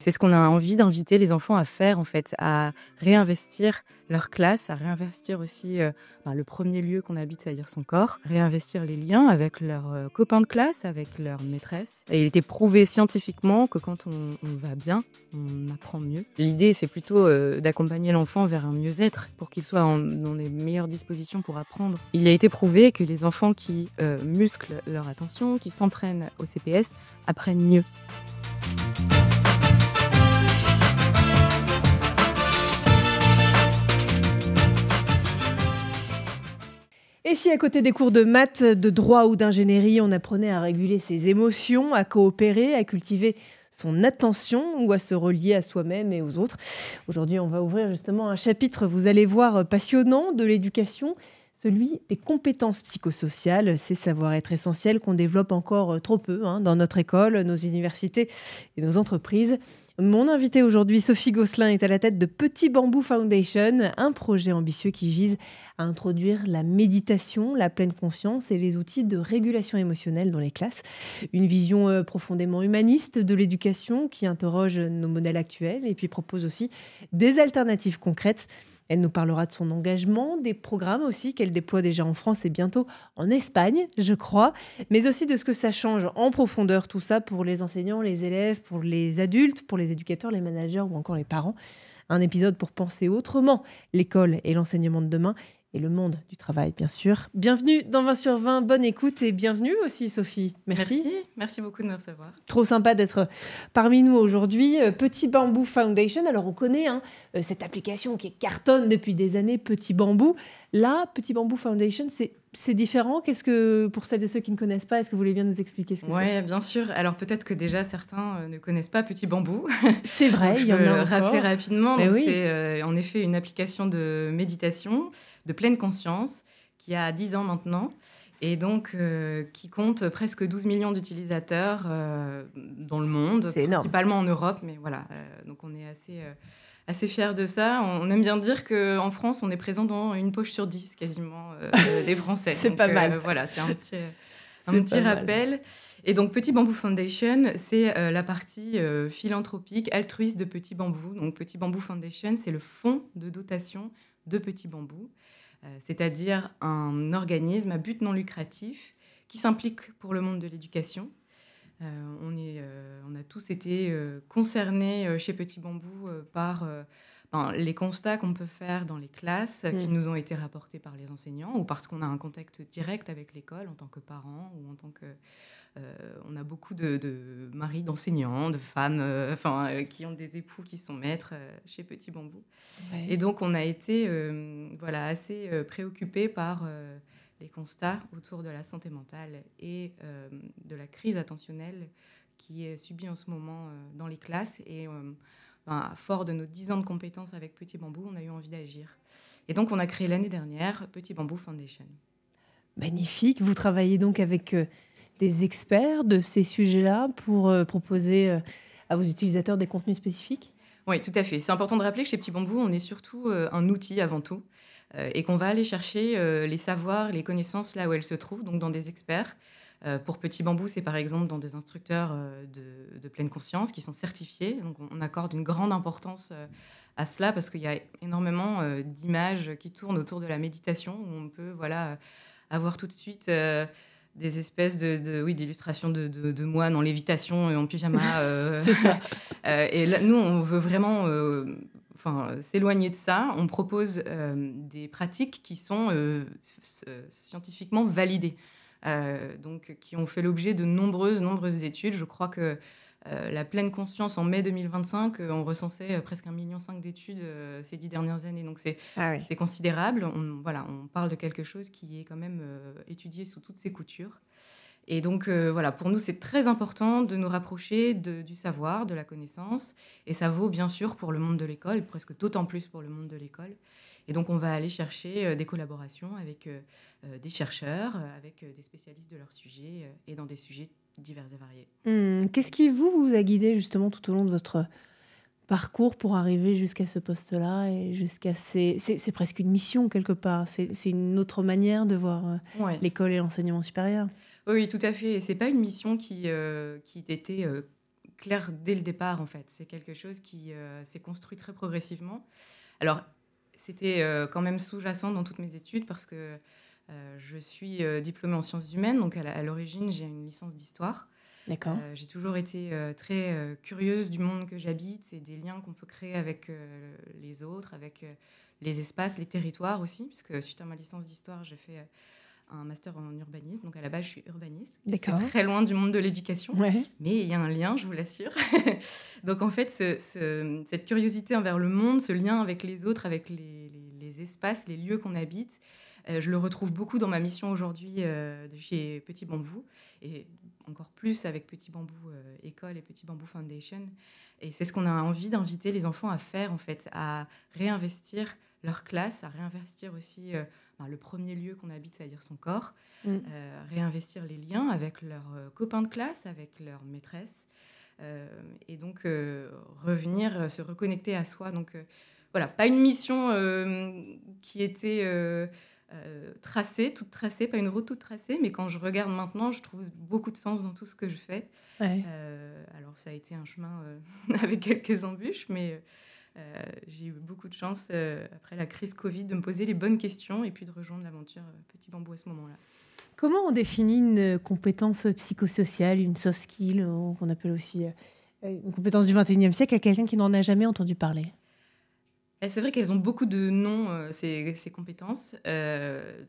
C'est ce qu'on a envie d'inviter les enfants à faire en fait, à réinvestir leur classe, à réinvestir aussi, le premier lieu qu'on habite, c'est-à-dire son corps, réinvestir les liens avec leurs, copains de classe, avec leurs maîtresses et il était prouvé scientifiquement que quand on va bien, on apprend mieux. L'idée, c'est plutôt, d'accompagner l'enfant vers un mieux-être pour qu'il soit dans les meilleures dispositions pour apprendre. Il a été prouvé que les enfants qui, musclent leur attention, qui s'entraînent au CPS, apprennent mieux. Et si à côté des cours de maths, de droit ou d'ingénierie, on apprenait à réguler ses émotions, à coopérer, à cultiver son attention ou à se relier à soi-même et aux autres. Aujourd'hui, on va ouvrir justement un chapitre, vous allez voir, passionnant de l'éducation, celui des compétences psychosociales, ces savoir-être essentiels qu'on développe encore trop peu dans notre école, nos universités et nos entreprises. Mon invitée aujourd'hui, Sophie Gosselin, est à la tête de Petit Bambou Foundation, un projet ambitieux qui vise à introduire la méditation, la pleine conscience et les outils de régulation émotionnelle dans les classes. Une vision profondément humaniste de l'éducation qui interroge nos modèles actuels et puis propose aussi des alternatives concrètes. Elle nous parlera de son engagement, des programmes aussi qu'elle déploie déjà en France et bientôt en Espagne, je crois, mais aussi de ce que ça change en profondeur tout ça pour les enseignants, les élèves, pour les adultes, pour les éducateurs, les managers ou encore les parents. Un épisode pour penser autrement l'école et l'enseignement de demain et le monde du travail, bien sûr. Bienvenue dans 20 sur 20, bonne écoute et bienvenue aussi Sophie. Merci. Merci beaucoup de me recevoir. Trop sympa d'être parmi nous aujourd'hui. Petit Bambou Foundation, alors on connaît cette application qui cartonne depuis des années, Petit Bambou. Là, Petit Bambou Foundation, c'est différent. Qu'est-ce que, pour celles et ceux qui ne connaissent pas, est-ce que vous voulez bien nous expliquer ce que c'est ? Oui, bien sûr. Alors peut-être que déjà certains ne connaissent pas Petit Bambou. C'est vrai, il y en a encore. Je peux le rappeler rapidement. Donc, oui. C'est en effet une application de méditation, de pleine conscience, qui a 10 ans maintenant. Et donc, qui compte presque 12 millions d'utilisateurs dans le monde, principalement en Europe. Mais voilà, donc on est assez fiers de ça. On aime bien dire qu'en France, on est présent dans une poche sur 10 quasiment des Français. C'est donc, pas mal. Voilà, c'est un petit rappel. Mal. Et donc, Petit Bambou Foundation, c'est la partie philanthropique, altruiste de Petit Bambou. Donc, Petit Bambou Foundation, c'est le fonds de dotation de Petit Bambou. C'est-à-dire un organisme à but non lucratif qui s'implique pour le monde de l'éducation. On a tous été concernés chez Petit Bambou par les constats qu'on peut faire dans les classes qui nous ont été rapportés par les enseignants ou parce qu'on a un contact direct avec l'école en tant que parents ou en tant que... on a beaucoup de maris d'enseignants, de femmes qui ont des époux qui sont maîtres chez Petit Bambou. Ouais. Et donc, on a été assez préoccupés par les constats autour de la santé mentale et de la crise attentionnelle qui est subie en ce moment dans les classes. Et fort de nos 10 ans de compétences avec Petit Bambou, on a eu envie d'agir. Et donc, on a créé l'année dernière Petit Bambou Foundation. Magnifique. Vous travaillez donc avec... des experts de ces sujets-là pour proposer à vos utilisateurs des contenus spécifiques ? Oui, tout à fait. C'est important de rappeler que chez Petit Bambou, on est surtout un outil avant tout et qu'on va aller chercher les savoirs, les connaissances là où elles se trouvent, donc dans des experts. Pour Petit Bambou, c'est par exemple dans des instructeurs de pleine conscience qui sont certifiés. Donc on accorde une grande importance à cela parce qu'il y a énormément d'images qui tournent autour de la méditation où on peut avoir tout de suite... des espèces d'illustrations de moines en lévitation et en pyjama. C'est ça. Et là, nous, on veut vraiment s'éloigner de ça. On propose des pratiques qui sont scientifiquement validées, donc qui ont fait l'objet de nombreuses études. Je crois que la pleine conscience, en mai 2025, on recensait presque 1,5 million d'études ces 10 dernières années. Donc, c'est considérable. On parle de quelque chose qui est quand même étudié sous toutes ses coutures. Et donc, pour nous, c'est très important de nous rapprocher du savoir, de la connaissance. Et ça vaut, bien sûr, pour le monde de l'école, presque d'autant plus pour le monde de l'école. Et donc, on va aller chercher des collaborations avec des chercheurs, avec des spécialistes de leur sujet et dans des sujets divers et variés. Qu'est-ce qui vous a guidé justement tout au long de votre parcours pour arriver jusqu'à ce poste-là et jusqu'à c'est presque une mission quelque part. C'est une autre manière de voir l'école et l'enseignement supérieur. Oui, tout à fait. C'est pas une mission qui était clair dès le départ, en fait. C'est quelque chose qui s'est construit très progressivement. Alors, c'était quand même sous-jacent dans toutes mes études parce que je suis diplômée en sciences humaines. Donc, à l'origine, j'ai une licence d'histoire. D'accord. J'ai toujours été très curieuse du monde que j'habite et des liens qu'on peut créer avec les autres, avec les espaces, les territoires aussi. Puisque suite à ma licence d'histoire, j'ai fait un master en urbanisme. Donc, à la base, je suis urbaniste. D'accord. C'est très loin du monde de l'éducation. Ouais. Mais il y a un lien, je vous l'assure. Donc, en fait, cette curiosité envers le monde, ce lien avec les autres, avec les espaces, les lieux qu'on habite, je le retrouve beaucoup dans ma mission aujourd'hui de chez Petit Bambou. Et encore plus avec Petit Bambou École et Petit Bambou Foundation. Et c'est ce qu'on a envie d'inviter les enfants à faire, en fait, à réinvestir leur classe, à réinvestir aussi le premier lieu qu'on habite, c'est-à-dire son corps, réinvestir les liens avec leurs copains de classe, avec leurs maîtresses, et donc revenir, se reconnecter à soi. Donc voilà, pas une mission qui était tracée, toute tracée, pas une route toute tracée, mais quand je regarde maintenant, je trouve beaucoup de sens dans tout ce que je fais. Ouais. Alors ça a été un chemin avec quelques embûches, mais j'ai eu beaucoup de chance après la crise Covid de me poser les bonnes questions et puis de rejoindre l'aventure Petit Bambou à ce moment-là. Comment on définit une compétence psychosociale, une soft skill, ou qu'on appelle aussi une compétence du 21e siècle, à quelqu'un qui n'en a jamais entendu parler? C'est vrai qu'elles ont beaucoup de noms, ces compétences.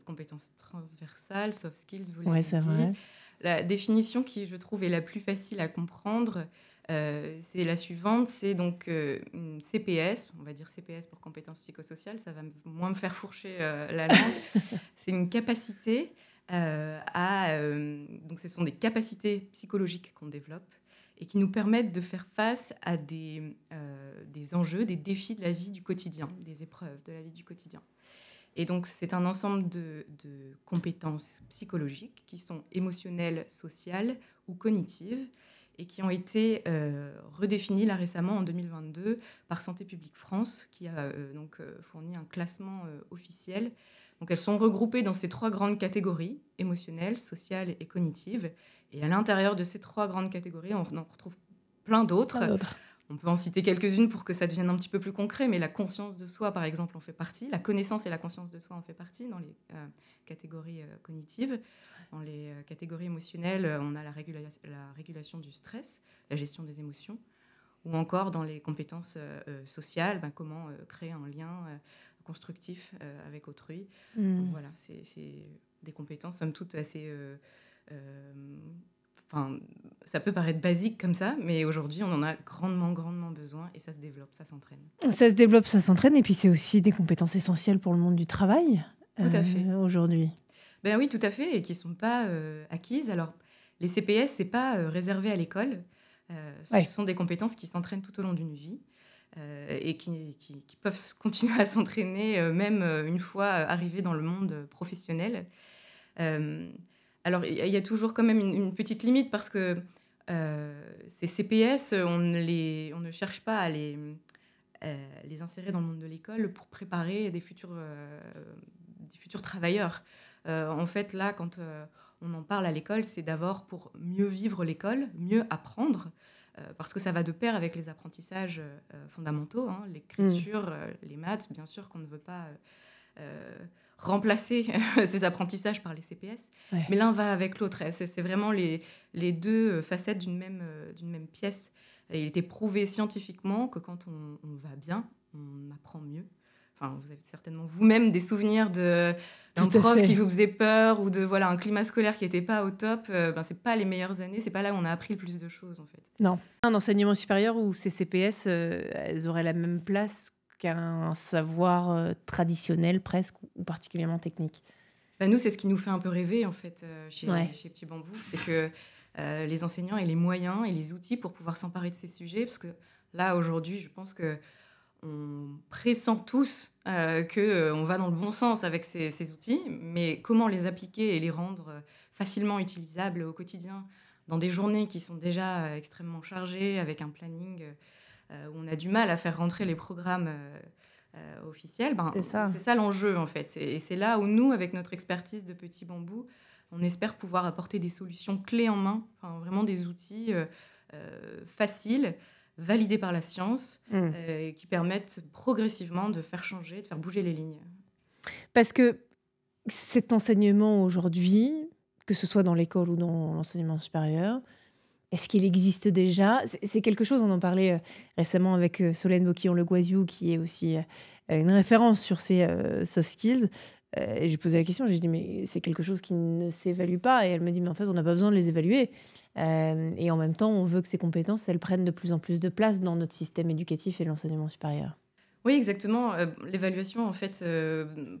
Compétences transversales, soft skills, vous l'avez Oui, c'est dit. vrai. La définition qui, je trouve, est la plus facile à comprendre, c'est la suivante. C'est donc une CPS, on va dire CPS pour compétences psychosociales, ça va moins me faire fourcher la langue. C'est une capacité donc ce sont des capacités psychologiques qu'on développe et qui nous permettent de faire face à des enjeux, des défis de la vie du quotidien, des épreuves de la vie du quotidien. Et donc, c'est un ensemble de compétences psychologiques qui sont émotionnelles, sociales ou cognitives et qui ont été redéfinies là récemment en 2022 par Santé publique France, qui a fourni un classement officiel. Donc, elles sont regroupées dans ces 3 grandes catégories, émotionnelles, sociales et cognitives. Et à l'intérieur de ces 3 grandes catégories, on en retrouve plein d'autres. On peut en citer quelques-unes pour que ça devienne un petit peu plus concret, mais la conscience de soi, par exemple, en fait partie. La connaissance et la conscience de soi en fait partie dans les catégories cognitives. Dans les catégories émotionnelles, on a la régulation du stress, la gestion des émotions. Ou encore dans les compétences sociales, comment créer un lien constructif avec autrui. Donc, voilà, c'est des compétences, somme toute, assez... ça peut paraître basique comme ça, mais aujourd'hui, on en a grandement besoin et ça se développe, ça s'entraîne. Ça se développe, ça s'entraîne, et puis c'est aussi des compétences essentielles pour le monde du travail Tout à fait. Aujourd'hui. Ben oui, tout à fait, et qui ne sont pas acquises. Alors, les CPS, ce n'est pas réservé à l'école. Ce sont des compétences qui s'entraînent tout au long d'une vie et qui peuvent continuer à s'entraîner même une fois arrivés dans le monde professionnel. Alors, il y a toujours quand même une petite limite parce que ces CPS, on ne cherche pas à les insérer dans le monde de l'école pour préparer des futurs travailleurs. En fait, là, quand on en parle à l'école, c'est d'abord pour mieux vivre l'école, mieux apprendre, parce que ça va de pair avec les apprentissages fondamentaux, l'écriture, les maths, bien sûr qu'on ne veut pas... remplacer ces apprentissages par les CPS, mais l'un va avec l'autre. C'est vraiment les deux facettes d'une même pièce. Et il était prouvé scientifiquement que quand on va bien, on apprend mieux. Enfin, vous avez certainement vous-même des souvenirs d'un prof qui vous faisait peur ou de un climat scolaire qui n'était pas au top. C'est pas les meilleures années, c'est pas là où on a appris le plus de choses en fait. Non. Un enseignement supérieur où ces CPS, elles auraient la même place qu'un savoir traditionnel presque ou particulièrement technique. Nous, c'est ce qui nous fait un peu rêver en fait chez Petit Bambou, c'est que les enseignants aient les moyens et les outils pour pouvoir s'emparer de ces sujets, parce que là aujourd'hui, je pense que on pressent tous qu'on va dans le bon sens avec ces outils, mais comment les appliquer et les rendre facilement utilisables au quotidien dans des journées qui sont déjà extrêmement chargées, avec un planning où on a du mal à faire rentrer les programmes officiels, c'est ça l'enjeu en fait. Et c'est là où nous, avec notre expertise de Petit Bambou, on espère pouvoir apporter des solutions clés en main, vraiment des outils faciles, validés par la science, qui permettent progressivement de faire changer, de faire bouger les lignes. Parce que cet enseignement aujourd'hui, que ce soit dans l'école ou dans l'enseignement supérieur, est-ce qu'il existe déjà? C'est quelque chose, on en parlait récemment avec Solène Boquillon-Le Guaziou, qui est aussi une référence sur ces soft skills. Et j'ai posé la question, j'ai dit, mais c'est quelque chose qui ne s'évalue pas. Et elle me dit, mais en fait, on n'a pas besoin de les évaluer. Et en même temps, on veut que ces compétences, elles prennent de plus en plus de place dans notre système éducatif et l'enseignement supérieur. Oui, exactement. L'évaluation, en fait,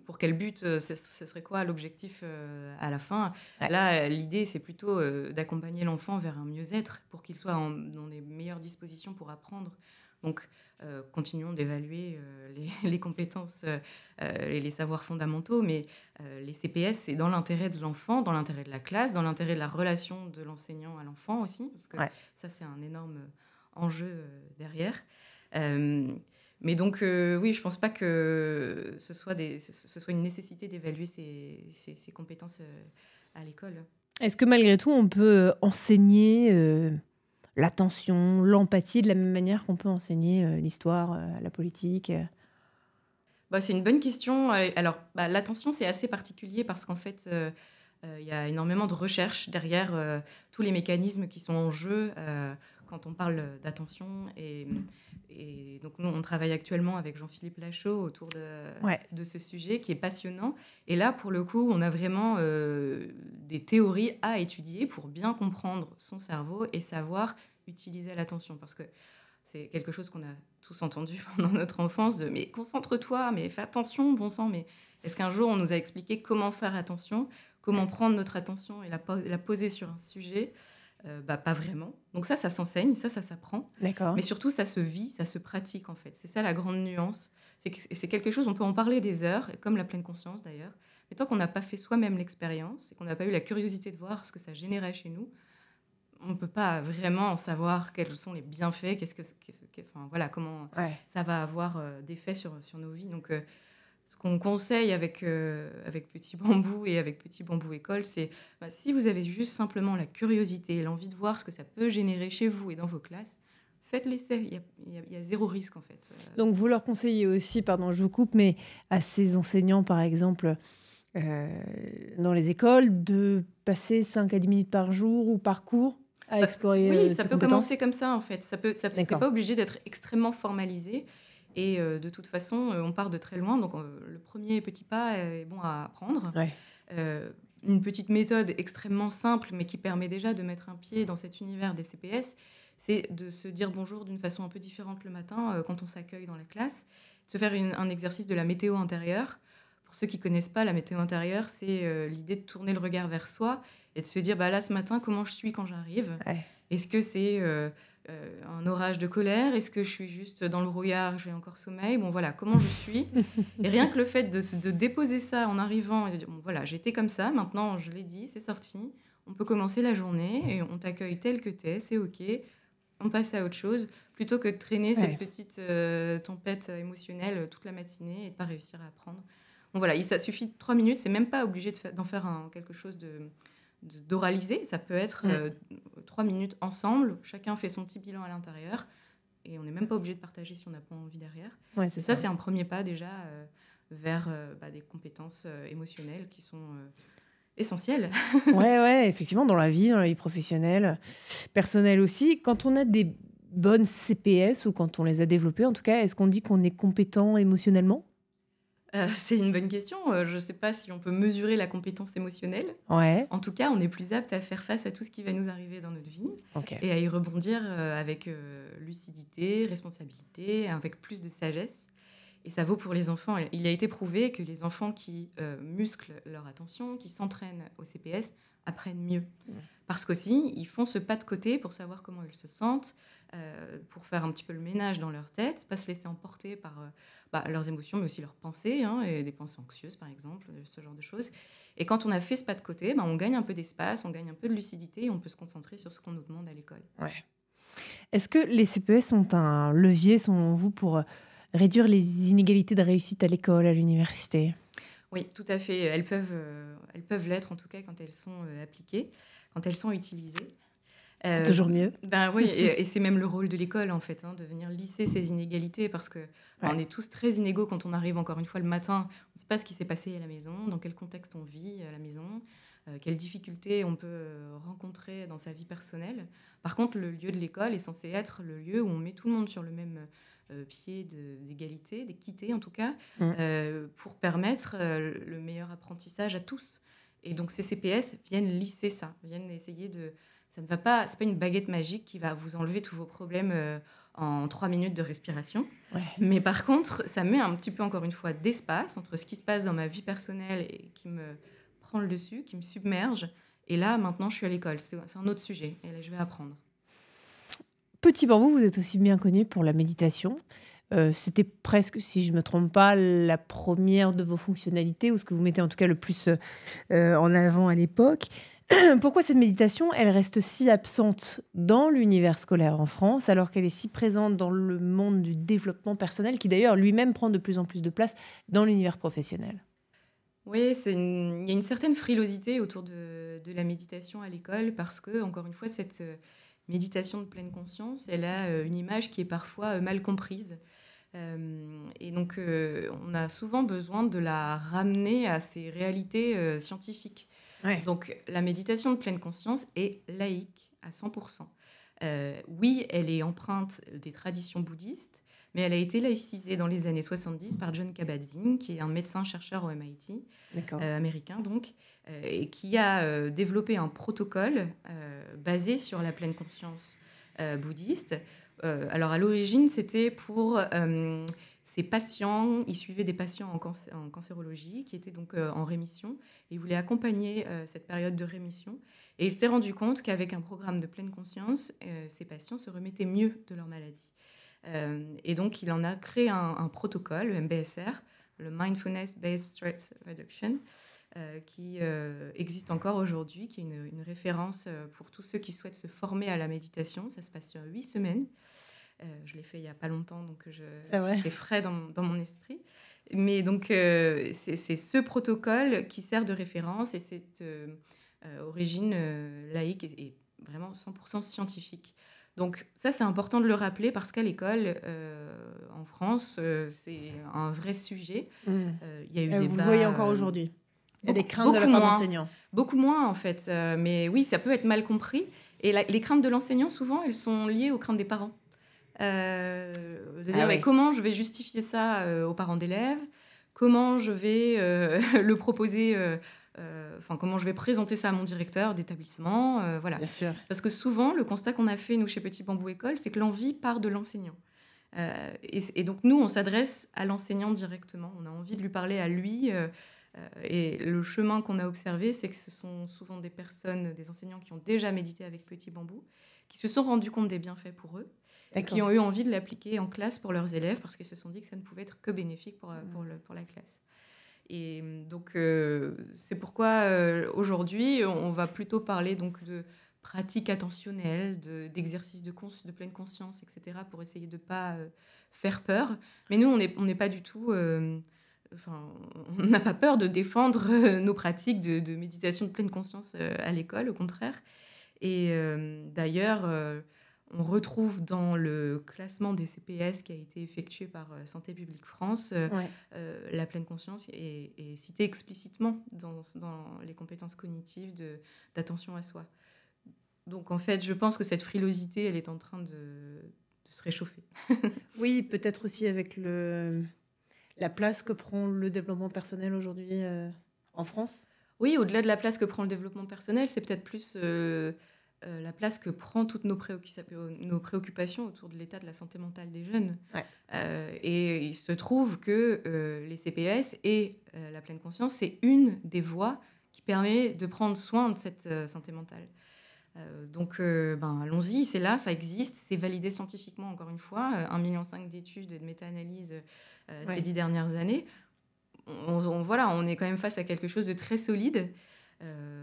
pour quel but, ce serait quoi l'objectif à la fin? Ouais. Là, l'idée, c'est plutôt d'accompagner l'enfant vers un mieux-être pour qu'il soit dans les meilleures dispositions pour apprendre. Donc, continuons d'évaluer les compétences et les savoirs fondamentaux, mais les CPS, c'est dans l'intérêt de l'enfant, dans l'intérêt de la classe, dans l'intérêt de la relation de l'enseignant à l'enfant aussi, parce que ça, c'est un énorme enjeu derrière. Mais donc, oui, je ne pense pas que ce soit une nécessité d'évaluer ces compétences à l'école. Est-ce que malgré tout, on peut enseigner l'attention, l'empathie de la même manière qu'on peut enseigner l'histoire, la politique? C'est une bonne question. Alors, l'attention, c'est assez particulier parce qu'en fait, il y a énormément de recherches derrière tous les mécanismes qui sont en jeu quand on parle d'attention. Et donc, nous, on travaille actuellement avec Jean-Philippe Lachaud autour de ce sujet qui est passionnant. Et là, pour le coup, on a vraiment des théories à étudier pour bien comprendre son cerveau et savoir utiliser l'attention. Parce que c'est quelque chose qu'on a tous entendu pendant notre enfance, de « mais concentre-toi, mais fais attention, bon sang ». Mais est-ce qu'un jour, on nous a expliqué comment faire attention, comment prendre notre attention et la poser sur un sujet? Pas vraiment. Donc ça s'enseigne, ça s'apprend. D'accord. Mais surtout, ça se vit, ça se pratique en fait. C'est ça la grande nuance. C'est quelque chose, on peut en parler des heures, comme la pleine conscience d'ailleurs. Mais tant qu'on n'a pas fait soi-même l'expérience et qu'on n'a pas eu la curiosité de voir ce que ça générait chez nous, on ne peut pas vraiment savoir quels sont les bienfaits, comment ça va avoir d'effet sur nos vies. Donc, ce qu'on conseille avec Petit Bambou et avec Petit Bambou École, c'est si vous avez juste simplement la curiosité et l'envie de voir ce que ça peut générer chez vous et dans vos classes, faites l'essai. Il y a zéro risque, en fait. Donc, vous leur conseillez aussi, pardon, je vous coupe, mais à ces enseignants, par exemple, dans les écoles, de passer 5 à 10 minutes par jour ou par cours à explorer oui, ça ces peut compétences. commencer comme ça, en fait. C'est pas obligé d'être extrêmement formalisé. Et de toute façon, on part de très loin. Donc, le premier petit pas est bon à apprendre. Une petite méthode extrêmement simple, mais qui permet déjà de mettre un pied dans cet univers des CPS, c'est de se dire bonjour d'une façon un peu différente le matin quand on s'accueille dans la classe, de se faire un exercice de la météo intérieure. Pour ceux qui ne connaissent pas, la météo intérieure, c'est l'idée de tourner le regard vers soi et de se dire, là, ce matin, comment je suis quand j'arrive ? Est-ce que c'est un orage de colère? Est-ce que je suis juste dans le brouillard, j'ai encore sommeil? Bon, voilà, comment je suis? Et rien que le fait de déposer ça en arrivant et de dire, bon, voilà, j'étais comme ça, maintenant, je l'ai dit, c'est sorti, on peut commencer la journée et on t'accueille tel que t'es, c'est OK, on passe à autre chose, plutôt que de traîner cette petite tempête émotionnelle toute la matinée et de ne pas réussir à apprendre. Bon, voilà, ça suffit de 3 minutes, c'est même pas obligé d'en faire quelque chose d'oralisé. Ça peut être 3 minutes ensemble, chacun fait son petit bilan à l'intérieur et on n'est même pas obligé de partager si on n'a pas envie derrière. Ça, c'est un premier pas déjà vers des compétences émotionnelles qui sont essentielles. Ouais, effectivement, dans la vie professionnelle, personnelle aussi. Quand on a des bonnes CPS ou quand on les a développées, en tout cas, est-ce qu'on dit qu'on est compétent émotionnellement ? C'est une bonne question. Je ne sais pas si on peut mesurer la compétence émotionnelle. En tout cas, on est plus apte à faire face à tout ce qui va nous arriver dans notre vie et à y rebondir avec lucidité, responsabilité, avec plus de sagesse. Et ça vaut pour les enfants. Il a été prouvé que les enfants qui musclent leur attention, qui s'entraînent au CPS, apprennent mieux. Parce qu'aussi, ils font ce pas de côté pour savoir comment ils se sentent, pour faire un petit peu le ménage dans leur tête, pas se laisser emporter par leurs émotions, mais aussi leurs pensées, et des pensées anxieuses, par exemple, ce genre de choses. Et quand on a fait ce pas de côté, on gagne un peu d'espace, on gagne un peu de lucidité et on peut se concentrer sur ce qu'on nous demande à l'école. Est-ce que les CPS sont un levier, selon vous, pour réduire les inégalités de réussite à l'école, à l'université ? Oui, tout à fait. Elles peuvent l'être, en tout cas, quand elles sont appliquées, quand elles sont utilisées. C'est toujours mieux. Oui, et c'est même le rôle de l'école, en fait, de venir lisser ces inégalités, parce que on est tous très inégaux quand on arrive, encore une fois, le matin. On ne sait pas ce qui s'est passé à la maison, dans quel contexte on vit à la maison, quelles difficultés on peut rencontrer dans sa vie personnelle. Par contre, le lieu de l'école est censé être le lieu où on met tout le monde sur le même pied d'égalité, d'équité en tout cas, pour permettre le meilleur apprentissage à tous. Et donc ces CPS viennent lisser ça, viennent essayer de... Ça ne va pas, c'est pas une baguette magique qui va vous enlever tous vos problèmes en 3 minutes de respiration. Ouais. Mais par contre, ça met un petit peu, encore une fois, d'espace entre ce qui se passe dans ma vie personnelle et qui me prend le dessus, qui me submerge. Et là, maintenant, je suis à l'école. C'est un autre sujet. Et là, je vais apprendre. Petit Bambou, vous êtes aussi bien connu pour la méditation. C'était presque, si je ne me trompe pas, la première de vos fonctionnalités, ou ce que vous mettez en tout cas le plus en avant à l'époque. Pourquoi cette méditation, elle reste si absente dans l'univers scolaire en France, alors qu'elle est si présente dans le monde du développement personnel, qui d'ailleurs lui-même prend de plus en plus de place dans l'univers professionnel? Oui, il y a une certaine frilosité autour de la méditation à l'école, parce que, encore une fois, cette méditation de pleine conscience, elle a une image qui est parfois mal comprise. Et donc, on a souvent besoin de la ramener à ses réalités scientifiques. Ouais. Donc, la méditation de pleine conscience est laïque à 100%. Oui, elle est empreinte des traditions bouddhistes, mais elle a été laïcisée dans les années 70 par Jon Kabat-Zinn, qui est un médecin-chercheur au MIT, américain donc, et qui a développé un protocole basé sur la pleine conscience bouddhiste. Alors, à l'origine, c'était pour ces patients. Il suivait des patients en cancérologie qui étaient donc en rémission, et il voulait accompagner cette période de rémission. Et il s'est rendu compte qu'avec un programme de pleine conscience, ces patients se remettaient mieux de leur maladie. Et donc, il en a créé un protocole, le MBSR, le Mindfulness Based Stress Reduction, qui existe encore aujourd'hui, qui est une référence pour tous ceux qui souhaitent se former à la méditation. Ça se passe sur 8 semaines. Je l'ai fait il n'y a pas longtemps, donc c'est frais dans mon esprit. Mais donc, c'est ce protocole qui sert de référence, et cette origine laïque et vraiment 100% scientifique. Donc ça, c'est important de le rappeler, parce qu'à l'école, en France, c'est un vrai sujet. Il y a eu des vous débats, le voyez encore aujourd'hui. Il y a des craintes de la part d'enseignants. Beaucoup moins, en fait. Mais oui, ça peut être mal compris. Et les craintes de l'enseignant, souvent, elles sont liées aux craintes des parents. De dire, mais comment je vais justifier ça aux parents d'élèves ? Comment je vais le proposer comment je vais présenter ça à mon directeur d'établissement, voilà. Bien sûr. Parce que souvent, le constat qu'on a fait, nous, chez Petit Bambou École, c'est que l'envie part de l'enseignant. Et donc, nous, on s'adresse à l'enseignant directement. On a envie de lui parler à lui. Et le chemin qu'on a observé, c'est que ce sont souvent des personnes, des enseignants qui ont déjà médité avec Petit Bambou, qui se sont rendus compte des bienfaits pour eux, et qui ont eu envie de l'appliquer en classe pour leurs élèves, parce qu'ils se sont dit que ça ne pouvait être que bénéfique pour la classe. Et donc, c'est pourquoi aujourd'hui, on va plutôt parler donc, de pratiques attentionnelles, d'exercices de pleine conscience, etc., pour essayer de ne pas faire peur. Mais nous, on n'est pas du tout... on n'a pas peur de défendre nos pratiques de méditation de pleine conscience à l'école, au contraire. Et d'ailleurs... on retrouve dans le classement des CPS qui a été effectué par Santé publique France, la pleine conscience est citée explicitement dans les compétences cognitives d'attention à soi. Donc en fait, je pense que cette frilosité, elle est en train de se réchauffer. Oui, peut-être aussi avec la place que prend le développement personnel aujourd'hui en France. Oui, au-delà de la place que prend le développement personnel, c'est peut-être plus... la place que prend toutes nos préoccupations autour de l'état de la santé mentale des jeunes. Et il se trouve que les CPS et la pleine conscience, c'est une des voies qui permet de prendre soin de cette santé mentale. Donc, allons-y, c'est là, ça existe, c'est validé scientifiquement, encore une fois, 1,5 million d'études et de méta-analyses ces 10 dernières années. On est quand même face à quelque chose de très solide.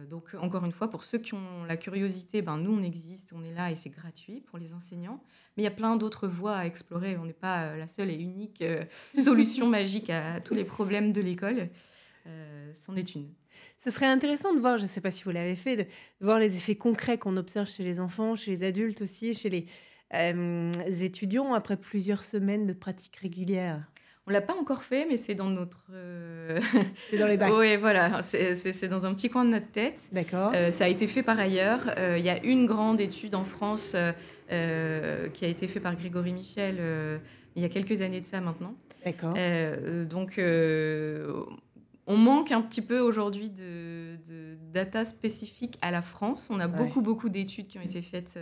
Donc, encore une fois, pour ceux qui ont la curiosité, nous, on existe, on est là et c'est gratuit pour les enseignants. Mais il y a plein d'autres voies à explorer. On n'est pas la seule et unique solution magique à tous les problèmes de l'école. C'en est une. Ce serait intéressant de voir, je ne sais pas si vous l'avez fait, de voir les effets concrets qu'on observe chez les enfants, chez les adultes aussi, chez les étudiants après plusieurs semaines de pratique régulière. On l'a pas encore fait, mais c'est dans notre... C'est dans les bacs. Oui, voilà, c'est dans un petit coin de notre tête. D'accord. Ça a été fait par ailleurs. Il y a une grande étude en France qui a été faite par Grégory Michel il y a quelques années de ça maintenant. D'accord. Donc, on manque un petit peu aujourd'hui de data spécifiques à la France. On a beaucoup d'études qui ont été faites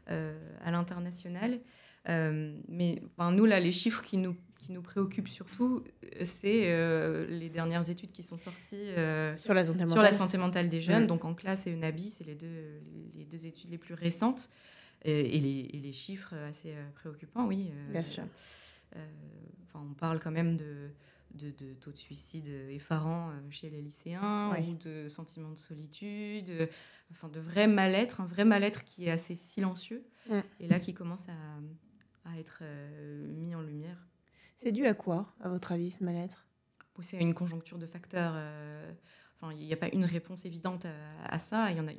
à l'international. Mais nous, là, les chiffres qui nous préoccupent surtout, c'est les dernières études qui sont sorties sur la santé mentale, sur la santé mentale des jeunes. Donc, Enclass et Enabi, c'est les deux études les plus récentes. Et les chiffres assez préoccupants, oui. Bien sûr. On parle quand même de taux de suicide effarants chez les lycéens, ou de sentiments de solitude, de vrai mal-être, un vrai mal-être qui est assez silencieux, et là qui commence à être mis en lumière. C'est dû à quoi, à votre avis, ce mal-être ? C'est une conjoncture de facteurs. Il n'y a pas une réponse évidente à ça, il y en a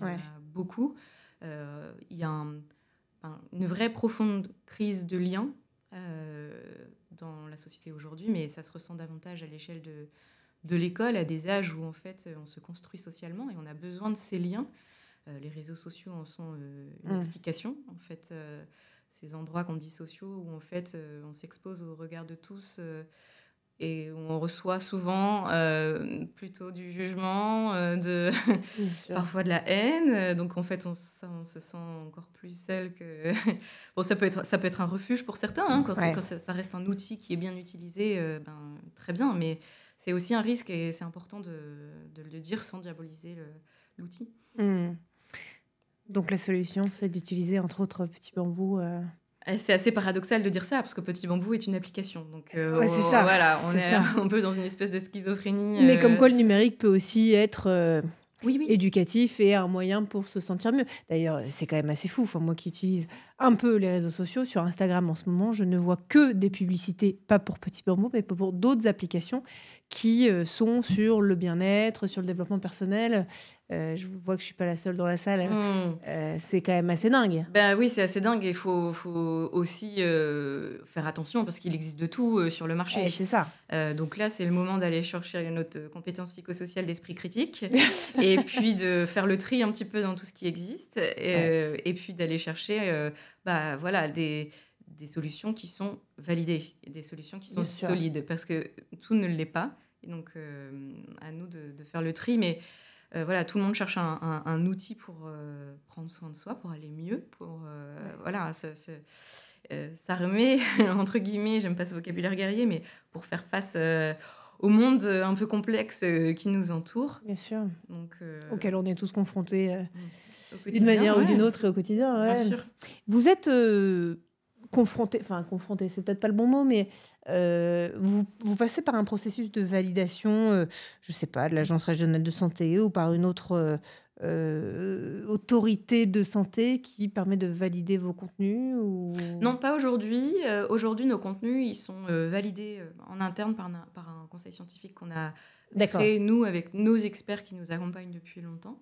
beaucoup. Il y a une vraie profonde crise de lien dans la société aujourd'hui, mais ça se ressent davantage à l'échelle de l'école, à des âges où en fait on se construit socialement et on a besoin de ces liens. Les réseaux sociaux en sont une explication. En fait, ces endroits qu'on dit sociaux où en fait on s'expose au regard de tous et où on reçoit souvent plutôt du jugement, parfois de la haine. Donc en fait, on se sent encore plus seul que... Bon, ça peut être un refuge pour certains, quand ça reste un outil qui est bien utilisé, très bien, mais c'est aussi un risque et c'est important de le dire sans diaboliser l'outil. Donc la solution, c'est d'utiliser entre autres Petit Bambou. C'est assez paradoxal de dire ça, parce que Petit Bambou est une application. Donc, c'est ça. Voilà, on est un peu dans une espèce de schizophrénie. Mais comme quoi le numérique peut aussi être éducatif et un moyen pour se sentir mieux. D'ailleurs, c'est quand même assez fou. Enfin, moi qui utilise un peu les réseaux sociaux, sur Instagram en ce moment, je ne vois que des publicités, pas pour Petit Bambou, mais pour d'autres applications qui sont sur le bien-être, sur le développement personnel. Je vois que je ne suis pas la seule dans la salle. C'est quand même assez dingue. Oui, c'est assez dingue. Il faut aussi faire attention parce qu'il existe de tout sur le marché. C'est ça. Donc là, c'est le moment d'aller chercher notre compétence psychosociale d'esprit critique et puis de faire le tri un petit peu dans tout ce qui existe et puis d'aller chercher des solutions qui sont validées, des solutions qui sont solides, parce que tout ne l'est pas. Et donc, à nous de faire le tri. Mais tout le monde cherche un outil pour prendre soin de soi, pour aller mieux, pour s'armer, entre guillemets, j'aime pas ce vocabulaire guerrier, mais pour faire face au monde un peu complexe qui nous entoure. Bien sûr. Donc, auquel on est tous confrontés d'une manière ou d'une autre et au quotidien. Bien sûr. Vous êtes confronté, c'est peut-être pas le bon mot, mais vous passez par un processus de validation, je sais pas, de l'Agence régionale de santé ou par une autre autorité de santé qui permet de valider vos contenus ou... Non, pas aujourd'hui. Aujourd'hui, nos contenus, ils sont validés en interne par un conseil scientifique qu'on a créé, nous, avec nos experts qui nous accompagnent depuis longtemps.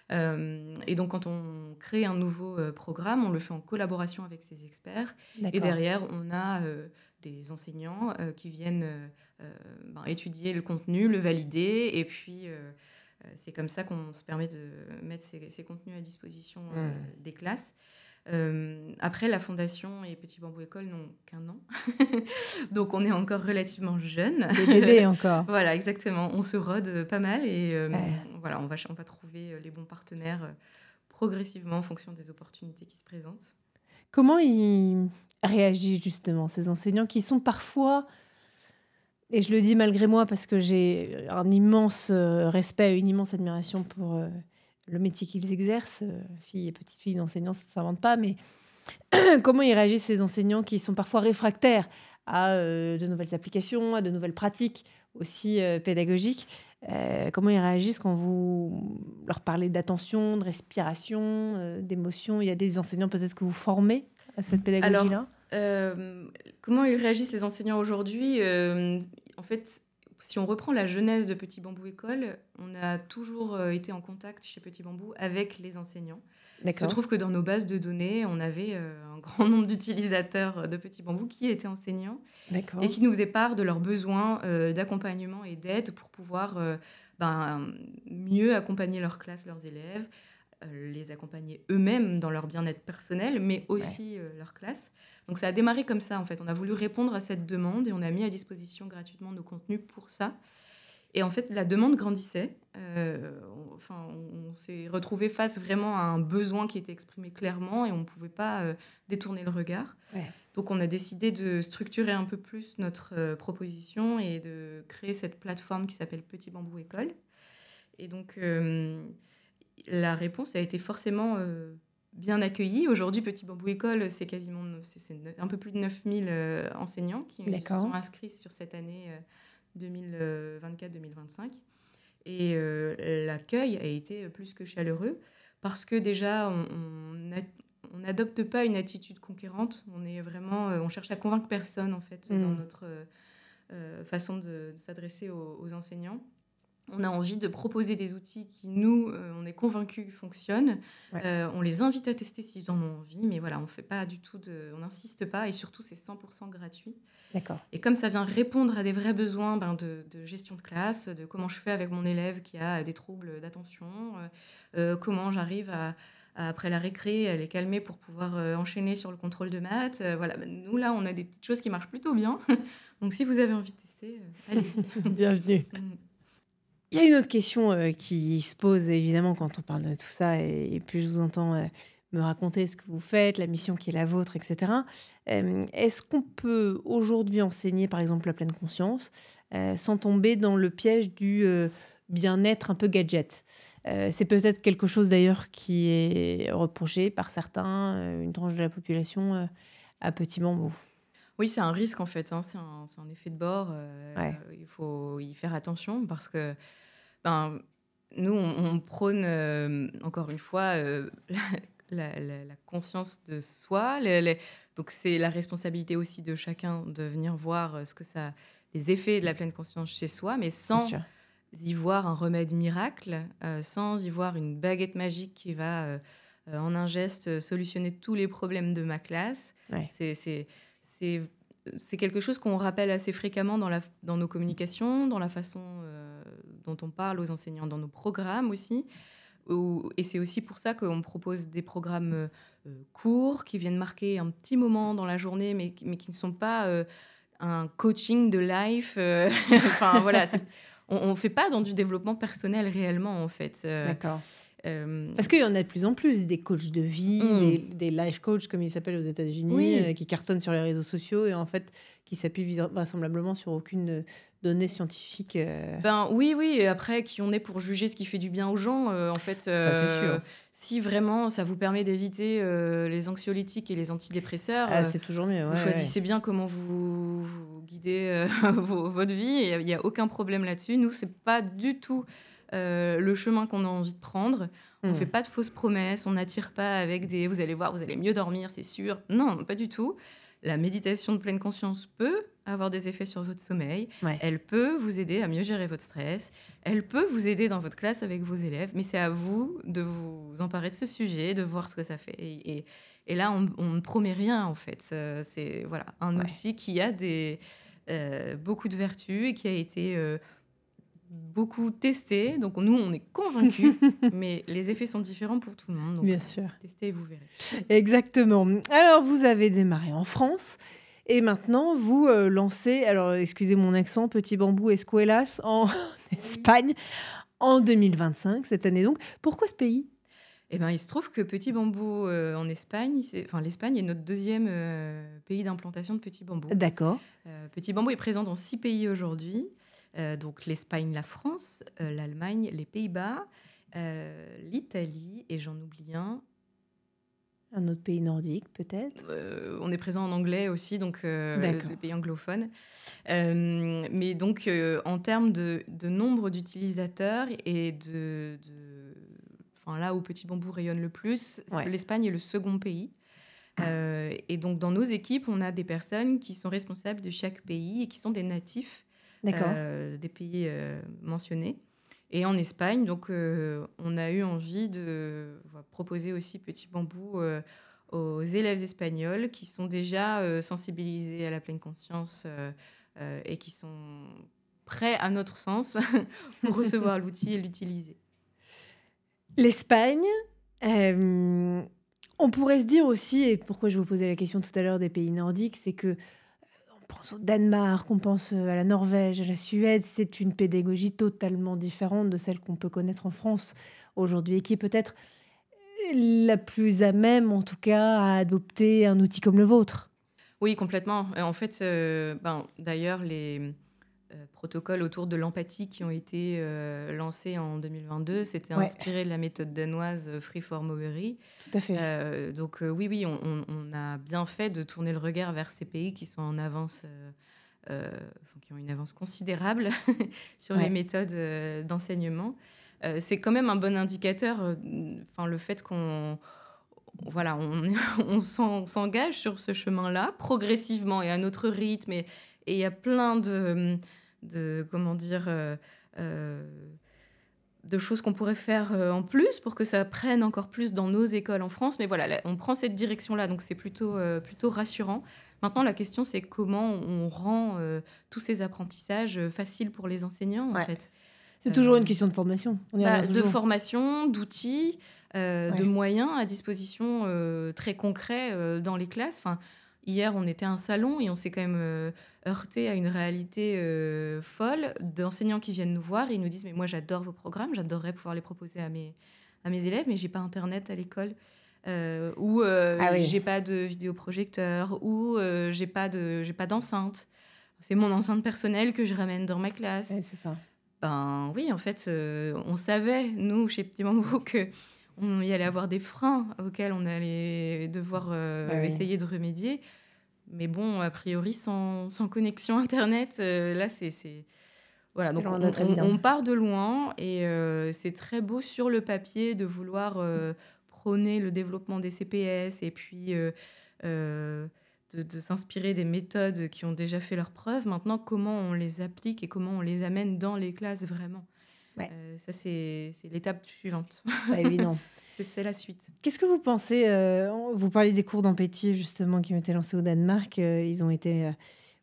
Et donc, quand on crée un nouveau programme, on le fait en collaboration avec ces experts. Et derrière, on a des enseignants qui viennent étudier le contenu, le valider. Et puis, c'est comme ça qu'on se permet de mettre ces contenus à disposition des classes. Après, la Fondation et Petit Bambou École n'ont qu'1 an. Donc, on est encore relativement jeunes. Des bébés encore. Voilà, exactement. On se rôde pas mal et on va trouver les bons partenaires progressivement en fonction des opportunités qui se présentent. Comment ils réagissent justement, ces enseignants qui sont parfois, et je le dis malgré moi parce que j'ai un immense respect, une immense admiration pour... le métier qu'ils exercent, filles et petites filles d'enseignants, ça ne s'invente pas, mais comment ils réagissent ces enseignants qui sont parfois réfractaires à de nouvelles applications, à de nouvelles pratiques aussi pédagogiques. Comment ils réagissent quand vous leur parlez d'attention, de respiration, d'émotion? Il y a des enseignants peut-être que vous formez à cette pédagogie-là? Alors, comment ils réagissent les enseignants aujourd'hui? En fait, si on reprend la genèse de Petit Bambou École, on a toujours été en contact chez Petit Bambou avec les enseignants. Il se trouve que dans nos bases de données, on avait un grand nombre d'utilisateurs de Petit Bambou qui étaient enseignants et qui nous faisaient part de leurs besoins d'accompagnement et d'aide pour pouvoir mieux accompagner leur classe, leurs élèves, les accompagner eux-mêmes dans leur bien-être personnel, mais aussi leur classe. Donc ça a démarré comme ça, en fait. On a voulu répondre à cette demande et on a mis à disposition gratuitement nos contenus pour ça. Et en fait, la demande grandissait. On s'est retrouvé face vraiment à un besoin qui était exprimé clairement et on ne pouvait pas détourner le regard. Ouais. Donc, on a décidé de structurer un peu plus notre proposition et de créer cette plateforme qui s'appelle Petit Bambou École. Et donc, la réponse a été forcément bien accueillie. Aujourd'hui, Petit Bambou École, c'est un peu plus de 9000 enseignants qui se sont inscrits sur cette année 2024-2025. Et l'accueil a été plus que chaleureux parce que déjà, on n'adopte pas une attitude conquérante. On cherche à convaincre personne, en fait, dans notre façon de s'adresser aux enseignants. On a envie de proposer des outils qui, nous, on est convaincus fonctionnent. Ouais. On les invite à tester s'ils en ont envie, mais voilà, on fait pas du tout on n'insiste pas et surtout, c'est 100% gratuit. D'accord. Et comme ça vient répondre à des vrais besoins de gestion de classe, de comment je fais avec mon élève qui a des troubles d'attention, comment j'arrive après la récré, à les calmer pour pouvoir enchaîner sur le contrôle de maths. Voilà. Nous, là, on a des petites choses qui marchent plutôt bien. Donc, si vous avez envie de tester, allez-y. Bienvenue. Il y a une autre question qui se pose évidemment quand on parle de tout ça et plus je vous entends me raconter ce que vous faites, la mission qui est la vôtre, etc. Est-ce qu'on peut aujourd'hui enseigner par exemple la pleine conscience sans tomber dans le piège du bien-être un peu gadget ? C'est peut-être quelque chose d'ailleurs qui est reproché par certains, une tranche de la population à Petit Bambou. Oui, c'est un risque en fait, hein. C'est un effet de bord. Il faut y faire attention parce que nous, on prône encore une fois la conscience de soi. Donc c'est la responsabilité aussi de chacun de venir voir les effets de la pleine conscience chez soi, mais sans y voir un remède miracle, sans y voir une baguette magique qui va en un geste solutionner tous les problèmes de ma classe. Ouais. C'est quelque chose qu'on rappelle assez fréquemment dans nos communications, dans la façon dont on parle aux enseignants, dans nos programmes aussi. Et c'est aussi pour ça qu'on propose des programmes courts qui viennent marquer un petit moment dans la journée, mais qui ne sont pas un coaching de life. Enfin, voilà, on ne fait pas dans du développement personnel réellement, en fait. D'accord. Parce qu'il y en a de plus en plus, des coachs de vie, des life coachs, comme ils s'appellent aux États-Unis, qui cartonnent sur les réseaux sociaux et en fait, qui s'appuient vraisemblablement sur aucune donnée scientifique. Oui, et après, qui on est pour juger ce qui fait du bien aux gens, en fait. Ça, c'est sûr. Si vraiment ça vous permet d'éviter les anxiolytiques et les antidépresseurs, c'est toujours mieux. Vous choisissez bien comment vous guidez votre vie, il n'y a aucun problème là-dessus. Nous, c'est pas du tout le chemin qu'on a envie de prendre. On ne fait pas de fausses promesses, on n'attire pas avec des « vous allez voir, vous allez mieux dormir, c'est sûr ». Non, pas du tout. La méditation de pleine conscience peut avoir des effets sur votre sommeil. Ouais. Elle peut vous aider à mieux gérer votre stress. Elle peut vous aider dans votre classe avec vos élèves. Mais c'est à vous de vous emparer de ce sujet, de voir ce que ça fait. Et là, on ne promet rien, en fait. C'est un outil qui a beaucoup de vertus et qui a été beaucoup testé. Donc, nous, on est convaincus. Mais les effets sont différents pour tout le monde. Donc, bien sûr. Testez et vous verrez. Exactement. Alors, vous avez démarré en France. Et maintenant, vous lancez, alors excusez mon accent, Petit Bambou Escuelas en Espagne en 2025, cette année donc. Pourquoi ce pays ? Il se trouve que Petit Bambou en Espagne, l'Espagne est notre deuxième pays d'implantation de Petit Bambou. D'accord. Petit Bambou est présent dans 6 pays aujourd'hui. Donc l'Espagne, la France, l'Allemagne, les Pays-Bas, l'Italie, et j'en oublie un autre pays nordique, peut-être. On est présent en anglais aussi, donc les pays anglophones. Mais donc, en termes de nombre d'utilisateurs et là où Petit Bambou rayonne le plus, l'Espagne est le second pays. Et donc, dans nos équipes, on a des personnes qui sont responsables de chaque pays et qui sont des natifs D'accord. des pays mentionnés. Et en Espagne, donc, on a eu envie de proposer aussi Petit Bambou aux élèves espagnols qui sont déjà sensibilisés à la pleine conscience et qui sont prêts, à notre sens, pour recevoir l'outil et l'utiliser. L'Espagne, on pourrait se dire aussi, et pourquoi je vous posais la question tout à l'heure des pays nordiques, c'est que on pense au Danemark, on pense à la Norvège, à la Suède, c'est une pédagogie totalement différente de celle qu'on peut connaître en France aujourd'hui et qui est peut-être la plus à même, en tout cas, à adopter un outil comme le vôtre. Oui, complètement. En fait, d'ailleurs, les protocoles autour de l'empathie qui ont été lancés en 2022, c'était Ouais, inspiré de la méthode danoise Free for Mowbray. tout à fait. Donc oui, on a bien fait de tourner le regard vers ces pays qui sont en avance, qui ont une avance considérable sur les Ouais. méthodes d'enseignement. C'est quand même un bon indicateur, le fait qu'on s'engage sur ce chemin-là progressivement et à notre rythme. Et il y a plein comment dire, de choses qu'on pourrait faire en plus pour que ça prenne encore plus dans nos écoles en France. Mais voilà, là, on prend cette direction-là, donc c'est plutôt rassurant. Maintenant, la question, c'est comment on rend tous ces apprentissages faciles pour les enseignants, en Ouais. fait. C'est toujours une question de formation. On y revient De toujours. formation, d'outils, de Ouais. moyens à disposition très concrets dans les classes. Enfin, hier, on était à un salon et on s'est quand même heurté à une réalité folle d'enseignants qui viennent nous voir et ils nous disent « Mais moi, j'adore vos programmes, j'adorerais pouvoir les proposer à mes élèves, mais j'ai pas Internet à l'école. Ou Ah oui. j'ai pas de vidéoprojecteur, ou j'ai pas d'enceinte. C'est mon enceinte personnelle que je ramène dans ma classe. » Ouais, c'est ça. Ben oui, en fait, on savait, nous, chez Petit Bambou, qu'il y allait avoir des freins auxquels on allait devoir Bah oui. essayer de remédier. Mais bon, a priori, sans connexion Internet, là, voilà, C'est donc loin d'être évident. on part de loin et c'est très beau sur le papier de vouloir prôner le développement des CPS et puis de s'inspirer des méthodes qui ont déjà fait leurs preuves. Maintenant, comment on les applique et comment on les amène dans les classes vraiment. Ouais. Ça, c'est l'étape suivante. Pas évident. C'est la suite. Qu'est-ce que vous pensez vous parlez des cours d'empathie, justement, qui ont été lancés au Danemark. Ils ont été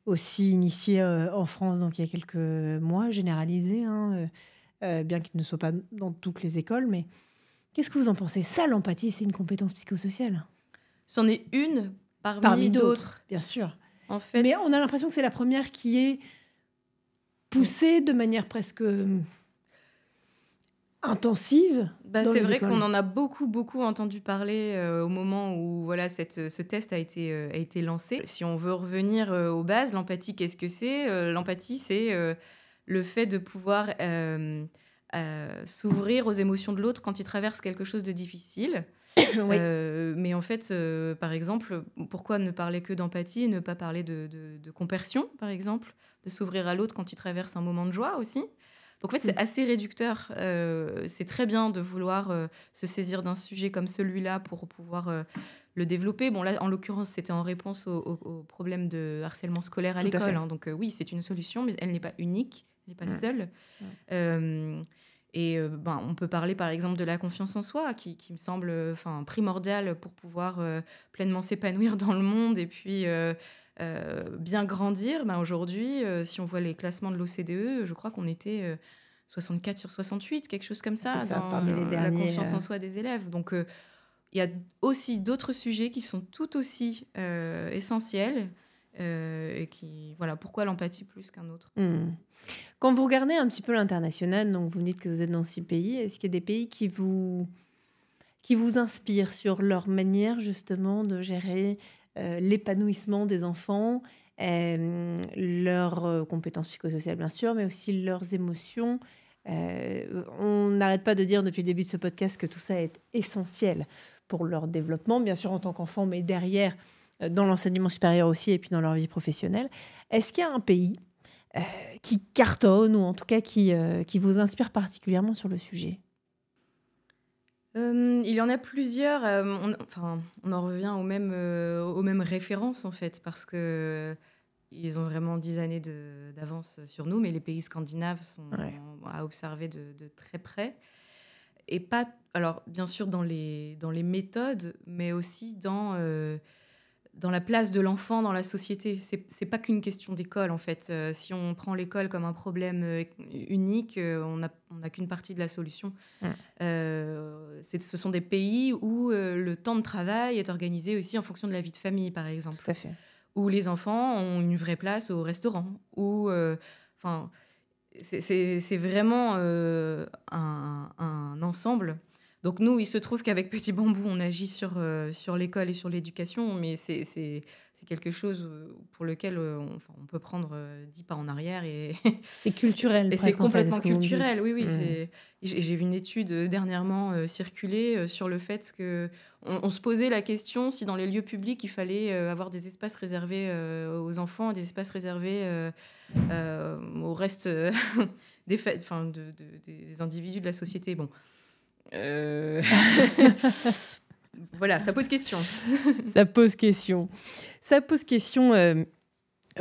aussi initiés en France, donc il y a quelques mois, généralisés, hein, bien qu'ils ne soient pas dans toutes les écoles. Mais qu'est-ce que vous en pensez? Ça, l'empathie, c'est une compétence psychosociale. C'en est une Parmi d'autres, d'autres. bien sûr. En fait, Mais on a l'impression que c'est la première qui est poussée de manière presque intensive. Dans c'est les vrai écoles. qu'on en a beaucoup entendu parler au moment où voilà, ce test a été lancé. Si on veut revenir aux bases, l'empathie, qu'est-ce que c'est? L'empathie, c'est le fait de pouvoir s'ouvrir aux émotions de l'autre quand il traverse quelque chose de difficile. Oui. Mais en fait, par exemple, pourquoi ne parler que d'empathie et ne pas parler de compersion, par exemple? De s'ouvrir à l'autre quand il traverse un moment de joie aussi. Donc en fait, c'est assez réducteur. C'est très bien de vouloir se saisir d'un sujet comme celui-là pour pouvoir le développer. Bon, là, en l'occurrence, c'était en réponse au problème de harcèlement scolaire à Tout à fait. l'école. Hein. Donc oui, c'est une solution, mais elle n'est pas unique, elle n'est pas seule. On peut parler par exemple de la confiance en soi, qui me semble primordiale pour pouvoir pleinement s'épanouir dans le monde et puis bien grandir. Aujourd'hui, si on voit les classements de l'OCDE, je crois qu'on était 64 sur 68, quelque chose comme ça, dans parmi les la derniers, confiance en soi des élèves. Donc il y a aussi d'autres sujets qui sont tout aussi essentiels. Et qui, voilà, pourquoi l'empathie plus qu'un autre? Quand vous regardez un petit peu l'international, donc vous me dites que vous êtes dans 6 pays, est-ce qu'il y a des pays qui vous inspirent sur leur manière justement de gérer l'épanouissement des enfants, leurs compétences psychosociales bien sûr, mais aussi leurs émotions? On n'arrête pas de dire depuis le début de ce podcast que tout ça est essentiel pour leur développement, bien sûr en tant qu'enfant, mais derrière, dans l'enseignement supérieur aussi, et puis dans leur vie professionnelle. Est-ce qu'il y a un pays qui cartonne, ou en tout cas qui vous inspire particulièrement sur le sujet? Il y en a plusieurs. On en revient aux mêmes références, en fait, parce qu'ils ont vraiment 10 années d'avance sur nous, mais les pays scandinaves sont à observer de très près. Et pas, alors bien sûr dans les méthodes, mais aussi dans la place de l'enfant dans la société. C'est pas qu'une question d'école, en fait. Si on prend l'école comme un problème unique, on n'a qu'une partie de la solution. Ce sont des pays où le temps de travail est organisé aussi en fonction de la vie de famille, par exemple. Tout à fait. Où les enfants ont une vraie place au restaurant. Où, c'est vraiment un ensemble. Donc nous, il se trouve qu'avec Petit Bambou, on agit sur l'école et sur l'éducation, mais c'est quelque chose pour lequel on peut prendre 10 pas en arrière. C'est culturel. Et c'est complètement culturel, oui. Mmh. J'ai vu une étude dernièrement circuler sur le fait qu'on se posait la question si dans les lieux publics, il fallait avoir des espaces réservés aux enfants, des espaces réservés au reste des individus de la société. Bon. Voilà, ça pose question. Ça pose question. Ça pose question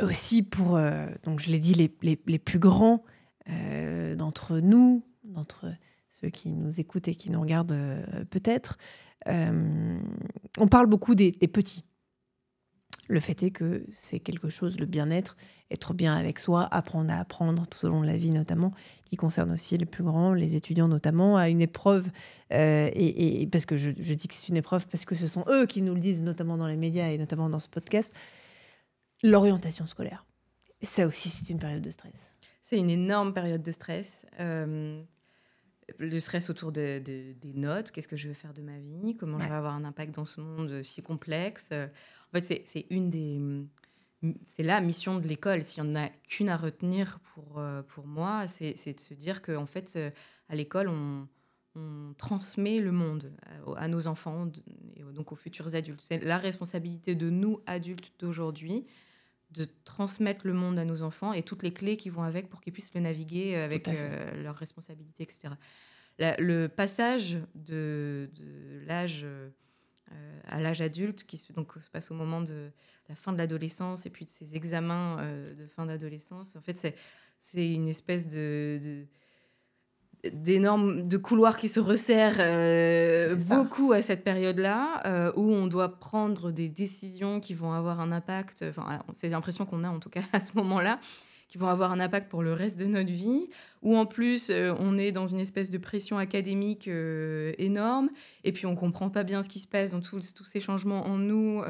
aussi pour, donc je l'ai dit, les plus grands d'entre nous, d'entre ceux qui nous écoutent et qui nous regardent peut-être. On parle beaucoup des petits. Le fait est que c'est quelque chose, le bien-être, être bien avec soi, apprendre à apprendre tout au long de la vie notamment, qui concerne aussi les plus grands, les étudiants notamment, à une épreuve. Et parce que je dis que c'est une épreuve parce que ce sont eux qui nous le disent, notamment dans les médias et notamment dans ce podcast, l'orientation scolaire. Ça aussi, c'est une période de stress. C'est une énorme période de stress. Le stress autour des notes, qu'est-ce que je vais faire de ma vie, comment je vais avoir un impact dans ce monde si complexe. En fait, c'est la mission de l'école. S'il n'y en a qu'une à retenir pour moi, c'est de se dire qu'en fait, à l'école, on transmet le monde à nos enfants et donc aux futurs adultes. C'est la responsabilité de nous, adultes d'aujourd'hui, de transmettre le monde à nos enfants et toutes les clés qui vont avec pour qu'ils puissent le naviguer avec leurs responsabilités, etc. Le passage de l'âge à l'âge adulte, qui se passe au moment de la fin de l'adolescence et puis de ces examens de fin d'adolescence, en fait, c'est une espèce d'énormes de couloirs qui se resserrent beaucoup à cette période-là, où on doit prendre des décisions qui vont avoir un impact, c'est l'impression qu'on a en tout cas à ce moment-là, qui vont avoir un impact pour le reste de notre vie, où en plus on est dans une espèce de pression académique énorme, et puis on ne comprend pas bien ce qui se passe dans tous ces changements en nous,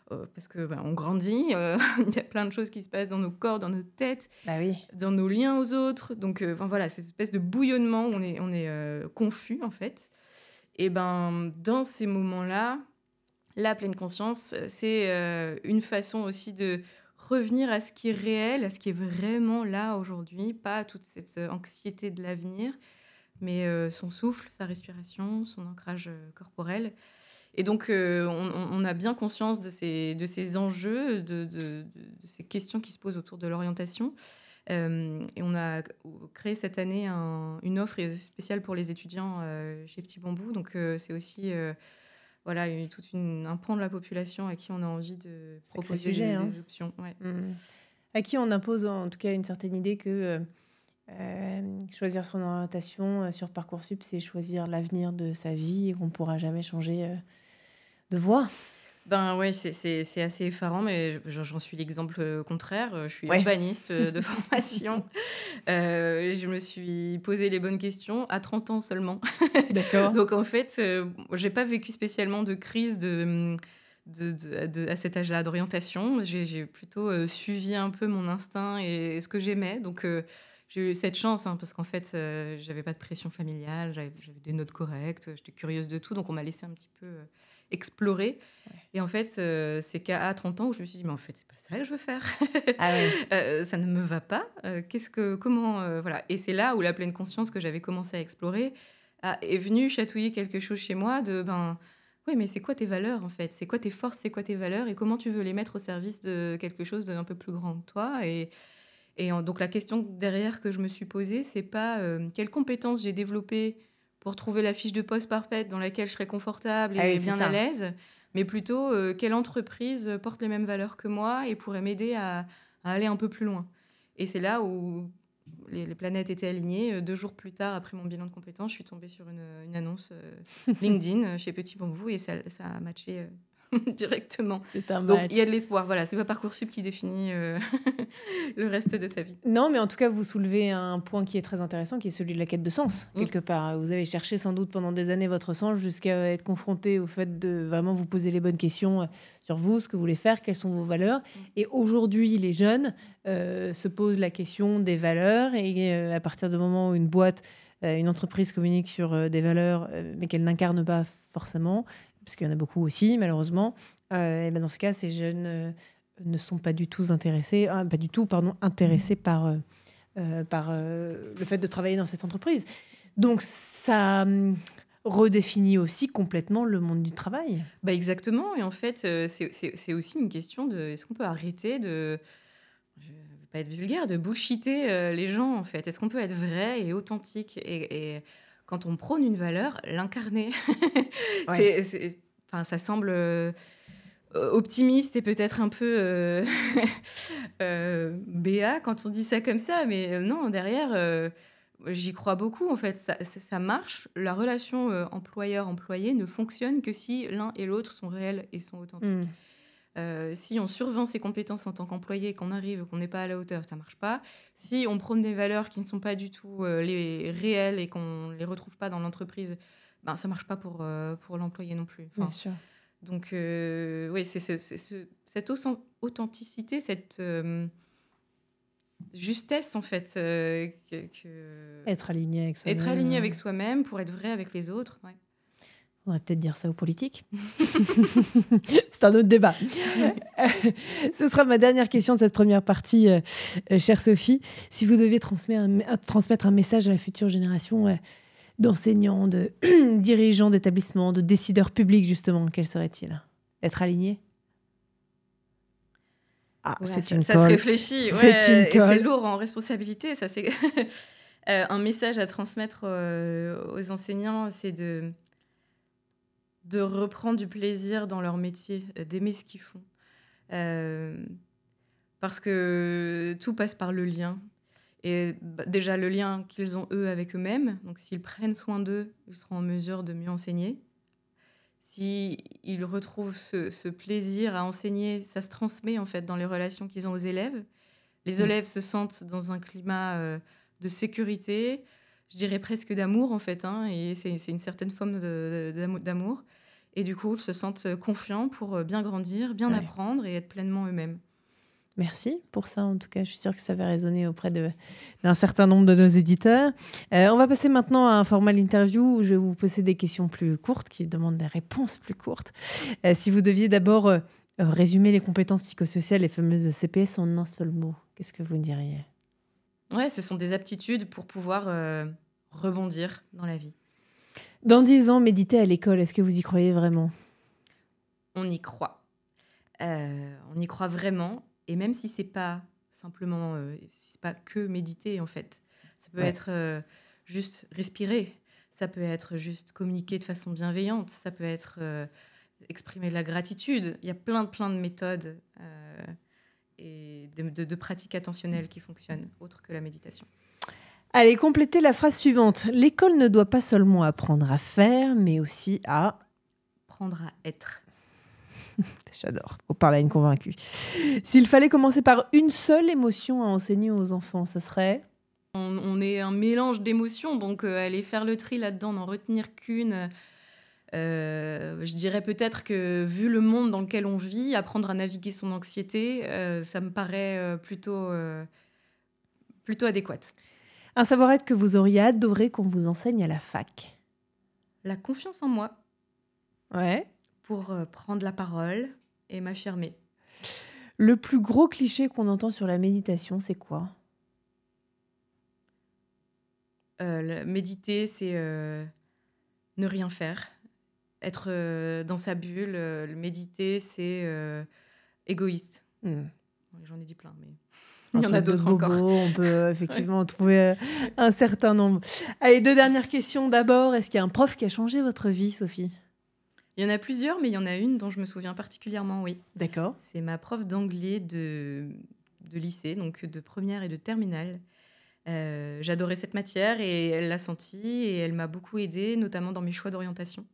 parce qu'on grandit, il y a plein de choses qui se passent dans nos corps, dans nos têtes, dans nos liens aux autres. Donc voilà, c'est cette espèce de bouillonnement où on est confus en fait. Et dans ces moments-là, la pleine conscience, c'est une façon aussi de revenir à ce qui est réel, à ce qui est vraiment là aujourd'hui, pas toute cette anxiété de l'avenir, mais son souffle, sa respiration, son ancrage corporel. Et donc, on a bien conscience de ces enjeux, de ces questions qui se posent autour de l'orientation. Et on a créé cette année une offre spéciale pour les étudiants chez Petit Bambou. Donc, c'est aussi un pan de la population à qui on a envie de proposer des options. Ouais. À qui on impose en tout cas une certaine idée que choisir son orientation sur Parcoursup, c'est choisir l'avenir de sa vie et qu'on ne pourra jamais changer de voie. C'est assez effarant, mais j'en suis l'exemple contraire. Je suis urbaniste de formation. Je me suis posé les bonnes questions à 30 ans seulement. D'accord. Donc en fait, j'ai pas vécu spécialement de crise à cet âge-là d'orientation. J'ai plutôt suivi un peu mon instinct et ce que j'aimais. Donc j'ai eu cette chance, parce qu'en fait, j'avais pas de pression familiale, j'avais des notes correctes, j'étais curieuse de tout, donc on m'a laissé un petit peu explorer. Et en fait, c'est qu'à 30 ans où je me suis dit, mais en fait, c'est pas ça que je veux faire. Ça ne me va pas. Voilà. Et c'est là où la pleine conscience que j'avais commencé à explorer est venue chatouiller quelque chose chez moi oui, mais c'est quoi tes valeurs, en fait ? C'est quoi tes forces, c'est quoi tes valeurs ? Et comment tu veux les mettre au service de quelque chose d'un peu plus grand que toi ? Donc, la question derrière que je me suis posée, c'est pas quelles compétences j'ai développées pour trouver la fiche de poste parfaite dans laquelle je serais confortable et bien à l'aise, mais plutôt quelle entreprise porte les mêmes valeurs que moi et pourrait m'aider à aller un peu plus loin. Et c'est là où les planètes étaient alignées. 2 jours plus tard, après mon bilan de compétences, je suis tombée sur une annonce LinkedIn chez Petit Bambou et ça a matché directement. C'est un Donc, match. il y a de l'espoir. Voilà, c'est pas Parcoursup qui définit le reste de sa vie. Non, mais en tout cas, vous soulevez un point qui est très intéressant, qui est celui de la quête de sens, quelque part. Vous avez cherché sans doute pendant des années votre sens jusqu'à être confronté au fait de vraiment vous poser les bonnes questions sur vous, ce que vous voulez faire, quelles sont vos valeurs. Et aujourd'hui, les jeunes se posent la question des valeurs. Et à partir du moment où une boîte, une entreprise communique sur des valeurs, mais qu'elle n'incarne pas forcément, parce qu'il y en a beaucoup aussi, malheureusement, et ben dans ce cas, ces jeunes ne sont pas du tout intéressés par le fait de travailler dans cette entreprise. Donc, ça redéfinit aussi complètement le monde du travail. Bah exactement. Et en fait, c'est aussi une question de est-ce qu'on peut arrêter de, je ne veux pas être vulgaire, de bullshiter les gens, en fait. Est-ce qu'on peut être vrai et authentique et quand on prône une valeur, l'incarner. Ouais. Ça semble optimiste et peut-être un peu béat quand on dit ça comme ça, mais non, derrière, j'y crois beaucoup. En fait, ça marche. La relation employeur-employé ne fonctionne que si l'un et l'autre sont réels et sont authentiques. Si on survend ses compétences en tant qu'employé, qu'on arrive, qu'on n'est pas à la hauteur, ça marche pas. Si on prône des valeurs qui ne sont pas du tout les réelles et qu'on les retrouve pas dans l'entreprise, ben ça marche pas pour l'employé non plus. Bien sûr. Donc oui, c'est cette authenticité, cette justesse en fait, Être aligné avec soi-même. Être aligné avec soi-même pour être vrai avec les autres. Ouais. On va peut-être dire ça aux politiques. C'est un autre débat. Ce sera ma dernière question de cette première partie, chère Sophie. Si vous deviez transmettre un message à la future génération d'enseignants, de dirigeants d'établissements, de décideurs publics, justement, quel serait-il ? Être aligné ? Ah, ouais, ça se réfléchit. C'est et c'est lourd en responsabilité. Ça, c'est un message à transmettre aux enseignants, c'est de reprendre du plaisir dans leur métier, d'aimer ce qu'ils font. Parce que tout passe par le lien. Et déjà, le lien qu'ils ont, eux, avec eux-mêmes. Donc, s'ils prennent soin d'eux, ils seront en mesure de mieux enseigner. S'ils retrouvent ce plaisir à enseigner, ça se transmet, en fait, dans les relations qu'ils ont aux élèves. Les élèves se sentent dans un climat de sécurité, je dirais presque d'amour, en fait. Et c'est une certaine forme d'amour. Et du coup, ils se sentent confiants pour bien grandir, bien apprendre et être pleinement eux-mêmes. Merci pour ça, en tout cas. Je suis sûre que ça va résonner auprès d'un certain nombre de nos éditeurs. On va passer maintenant à un format d'interview où je vais vous poser des questions plus courtes qui demandent des réponses plus courtes. Si vous deviez d'abord résumer les compétences psychosociales, les fameuses CPS, en un seul mot, qu'est-ce que vous diriez ? Ouais, ce sont des aptitudes pour pouvoir rebondir dans la vie. Dans 10 ans, méditer à l'école, est-ce que vous y croyez vraiment ? On y croit. On y croit vraiment. Et même si c'est pas simplement, si c'est pas que méditer, en fait. Ça peut être juste respirer. Ça peut être juste communiquer de façon bienveillante. Ça peut être exprimer de la gratitude. Il y a plein de méthodes et de pratiques attentionnelles qui fonctionnent, autres que la méditation. Allez, complétez la phrase suivante. L'école ne doit pas seulement apprendre à faire, mais aussi à... Apprendre à être. J'adore. Faut parler à une convaincue. S'il fallait commencer par une seule émotion à enseigner aux enfants, ce serait... On est un mélange d'émotions, donc aller faire le tri là-dedans, n'en retenir qu'une. Je dirais peut-être que, vu le monde dans lequel on vit, apprendre à naviguer son anxiété, ça me paraît plutôt adéquat. Un savoir-être que vous auriez adoré qu'on vous enseigne à la fac. La confiance en moi. Ouais. Pour prendre la parole et m'affirmer. Le plus gros cliché qu'on entend sur la méditation, c'est quoi ? Méditer, c'est ne rien faire. Être dans sa bulle. Méditer, c'est égoïste. J'en ai dit plein, mais il y en a d'autres encore. On peut effectivement trouver un certain nombre. Allez, 2 dernières questions. D'abord, est-ce qu'il y a un prof qui a changé votre vie, Sophie ? Il y en a plusieurs, mais il y en a une dont je me souviens particulièrement, oui. D'accord. C'est ma prof d'anglais de lycée, donc de première et de terminale. J'adorais cette matière et elle l'a senti et elle m'a beaucoup aidée, notamment dans mes choix d'orientation.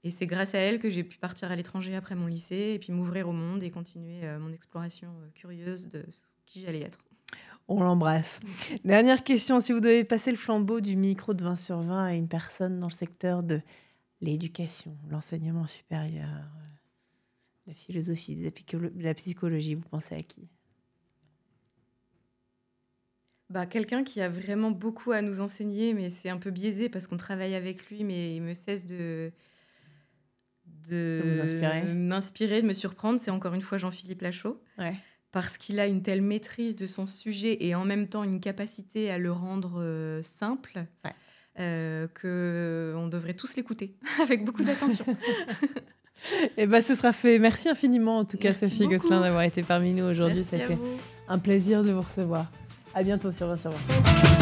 Et c'est grâce à elle que j'ai pu partir à l'étranger après mon lycée et puis m'ouvrir au monde et continuer mon exploration curieuse de qui j'allais être. On l'embrasse. Dernière question, si vous devez passer le flambeau du micro de 20 sur 20 à une personne dans le secteur de l'éducation, l'enseignement supérieur, la philosophie, la psychologie, vous pensez à qui ? Quelqu'un qui a vraiment beaucoup à nous enseigner, mais c'est un peu biaisé parce qu'on travaille avec lui, mais il me cesse de vous m'inspirer, de me surprendre. C'est encore une fois Jean-Philippe Lachaud. Ouais. Parce qu'il a une telle maîtrise de son sujet et en même temps une capacité à le rendre simple, qu'on devrait tous l'écouter avec beaucoup d'attention. Ce sera fait. Merci infiniment en tout cas, Merci Sophie beaucoup. Gosselin, d'avoir été parmi nous aujourd'hui. Merci à C'était vous. un plaisir de vous recevoir. À bientôt sur 20 sur 20.